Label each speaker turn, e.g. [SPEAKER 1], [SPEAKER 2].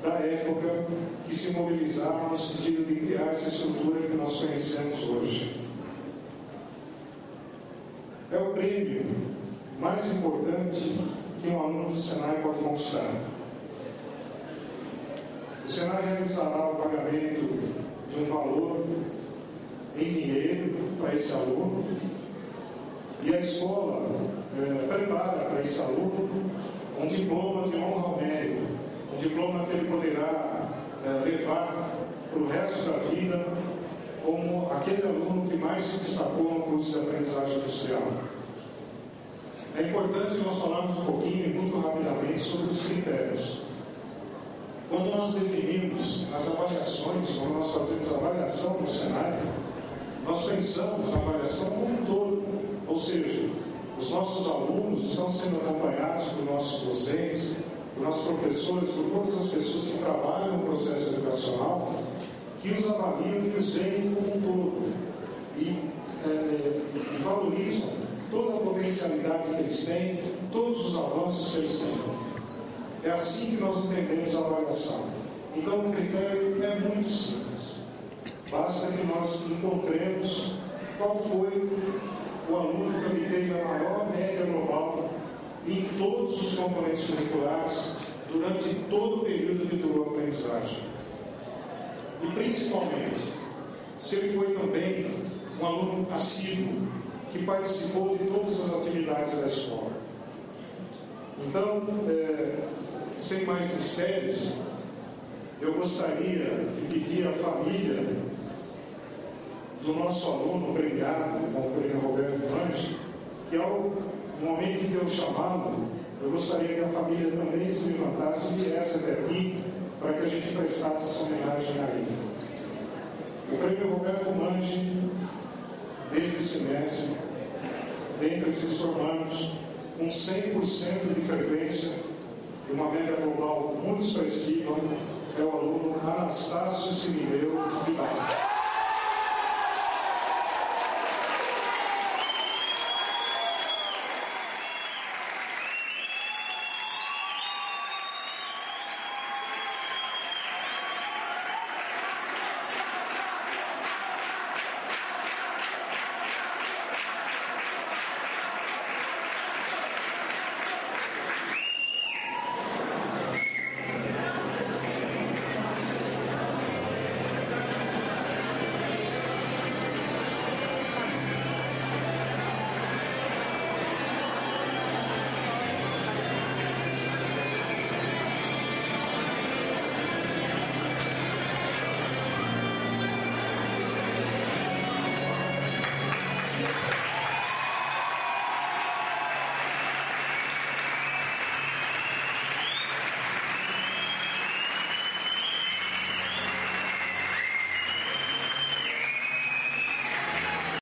[SPEAKER 1] da época que se mobilizaram no sentido de criar essa estrutura que nós conhecemos hoje. É o prêmio mais importante que um aluno do Senai pode conquistar. O Senai realizará o pagamento de um valor em dinheiro para esse aluno e a escola prepara para esse aluno um diploma de honra ao mérito, um diploma que ele poderá levar para o resto da vida como aquele aluno que mais se destacou no curso de aprendizagem industrial. É importante nós falarmos um pouquinho, muito rapidamente, sobre os critérios. Quando nós definimos as avaliações, quando nós fazemos a avaliação no Senai, nós pensamos na avaliação como um todo, ou seja, os nossos alunos estão sendo acompanhados por nossos docentes, por nossos professores, por todas as pessoas que trabalham no processo educacional, que os avaliam e os veem como um todo e valorizam toda a potencialidade que eles têm, todos os avanços que eles têm. É assim que nós entendemos a avaliação. Então o critério é muito simples. Basta que nós encontremos qual foi o aluno que obteve a maior média global em todos os componentes curriculares durante todo o período de durou a aprendizagem. E principalmente, se ele foi também um aluno assíduo, que participou de todas as atividades da escola. Então, sem mais mistérios, eu gostaria de pedir à família do nosso aluno premiado com o prêmio Roberto Lange, que ao momento em que eu chamá-lo, eu gostaria que a família também se levantasse e viesse até aqui para que a gente prestasse essa homenagem a ele. O prêmio Roberto Lange, desde esse semestre, dentre esses formandos, com 100% de frequência e uma média global muito expressiva, é o aluno Anastácio Cirineu de Barra.